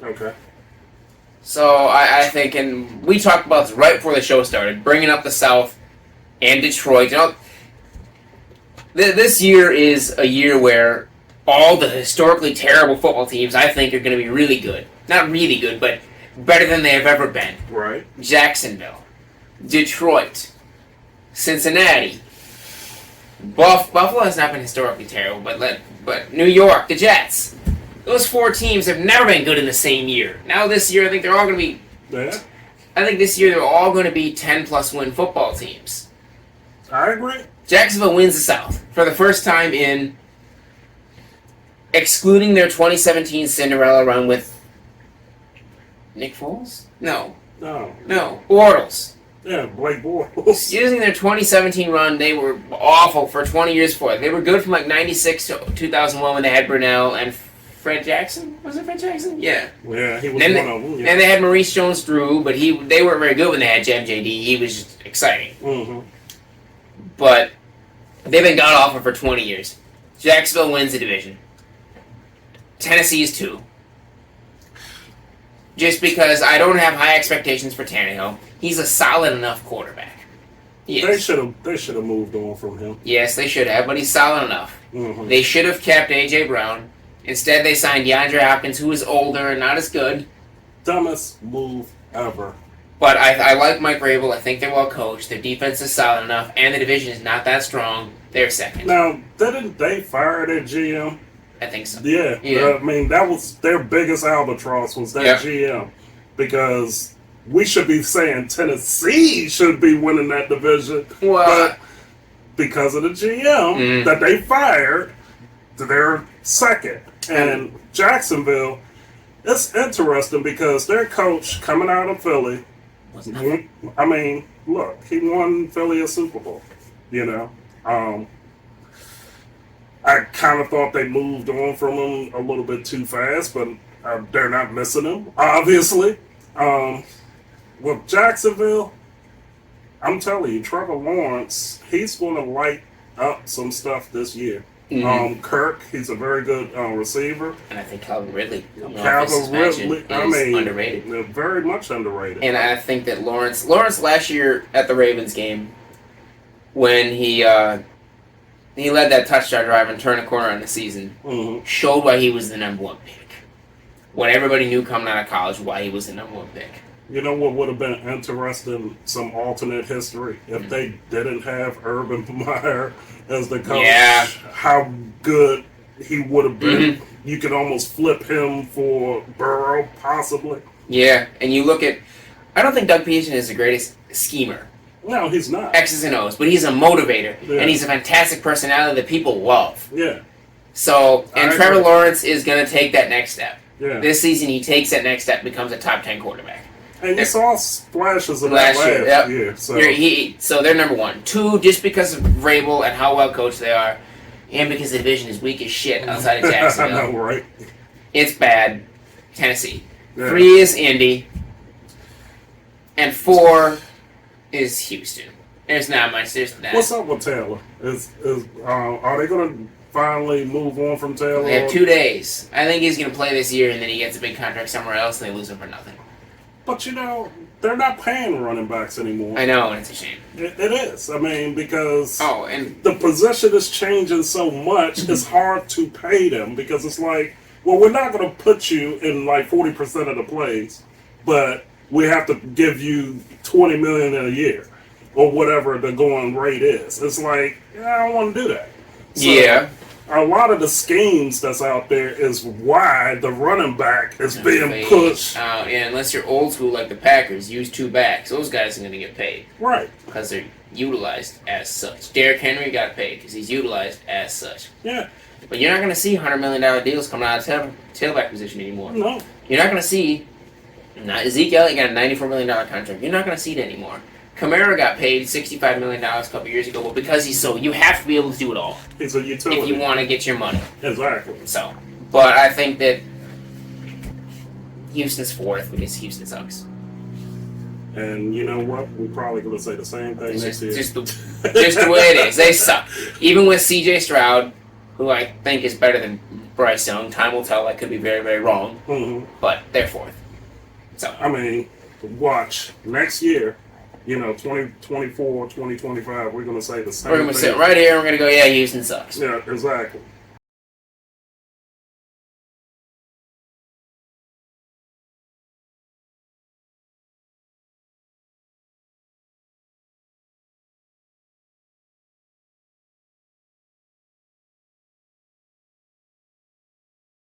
Okay. So I think, and we talked about this right before the show started, bringing up the South and Detroit. You know, this year is a year where all the historically terrible football teams, I think, are going to be really good. Not really good, but better than they have ever been. Right. Jacksonville, Detroit, Cincinnati, Buffalo has not been historically terrible, but New York, the Jets. Those four teams have never been good in the same year. Now this year, I think they're all going to be... Yeah. I think this year they're all going to be 10-plus win football teams. I agree. Jacksonville wins the South for the first time in... Excluding their 2017 Cinderella run with... Nick Foles? No. Bortles. Yeah, Blake Bortles. Using their 2017 run, they were awful for 20 years before. They were good from like 96 to 2001 when they had Brunell and Fred Jackson. Was it Fred Jackson? Yeah. Yeah, he was then one of them. Yeah. Then they had Maurice Jones-Drew, but they weren't very good when they had MJD. He was just exciting. Mm-hmm. But they've been god-awful for 20 years. Jacksonville wins the division. Tennessee is 2. Just because I don't have high expectations for Tannehill. He's a solid enough quarterback. They should have moved on from him. Yes, they should have, but he's solid enough. Mm-hmm. They should have kept A.J. Brown. Instead, they signed DeAndre Hopkins, who is older and not as good. Dumbest move ever. But I like Mike Vrabel. I think they're well coached. Their defense is solid enough, and the division is not that strong. They're second. Now, didn't they fire their GM? I think so. Yeah. I mean, that was their biggest albatross was that GM. Because we should be saying Tennessee should be winning that division. Well, but because of the GM that they fired, they're second. And Jacksonville, it's interesting because their coach coming out of Philly, I mean, look, he won Philly a Super Bowl, you know. I kind of thought they moved on from him a little bit too fast, but they're not missing him, obviously. With Jacksonville, I'm telling you, Trevor Lawrence, he's going to light up some stuff this year. Mm-hmm. Kirk, he's a very good receiver. And I think Calvin Ridley. Underrated. Very much underrated. And I think that Lawrence last year at the Ravens game, when he led that touchdown drive and turned a corner on the season, showed why he was the number 1 pick. When everybody knew coming out of college why he was the number 1 pick. You know what would have been interesting, some alternate history, if they didn't have Urban Meyer as the coach, how good he would have been. Mm-hmm. You could almost flip him for Burrow, possibly. Yeah, and you look at, I don't think Doug Peterson is the greatest schemer. No, he's not. X's and O's, but he's a motivator, and he's a fantastic personality that people love. Yeah. So, and Trevor Lawrence is going to take that next step. Yeah. This season, he takes that next step, becomes a top 10 quarterback. And you saw splashes of that last year. So they're number 1. 2, just because of Vrabel and how well coached they are, and because the division is weak as shit outside of Jacksonville. I know, right? It's bad. Tennessee. Yeah. 3 is Indy. And 4 is Houston. There's not much. There's that. What's up with Taylor? Are they going to finally move on from Taylor? They have 2 days. I think he's going to play this year, and then he gets a big contract somewhere else, and they lose him for nothing. But, you know, they're not paying running backs anymore. I know, and it's a shame. It is. I mean, because and the position is changing so much, it's hard to pay them because it's like, well, we're not going to put you in like 40% of the plays, but we have to give you $20 million in a year or whatever the going rate is. It's like, I don't want to do that. So, a lot of the schemes that's out there is why the running back is being pushed. Unless you're old school like the Packers, use 2 backs. Those guys are going to get paid. Right. Because they're utilized as such. Derrick Henry got paid because he's utilized as such. Yeah. But you're not going to see $100 million deals coming out of tailback position anymore. No. You're not going to see... Zeke Elliott got a $94 million contract. You're not going to see it anymore. Kamara got paid $65 million a couple years ago, but because he's so... You have to be able to do it all. He's a utility. If you want to get your money. Exactly. So, but I think that Houston's 4th because Houston sucks. And you know what? We're probably going to say the same thing next year. Just the way it is. They suck. Even with C.J. Stroud, who I think is better than Bryce Young. Time will tell. I could be very, very wrong. Mm-hmm. But they're fourth. So I mean, watch next year. 2024, 2025, we're going to say the same we're going to thing. sit right here and we're going to go, yeah, Houston sucks. Yeah, exactly.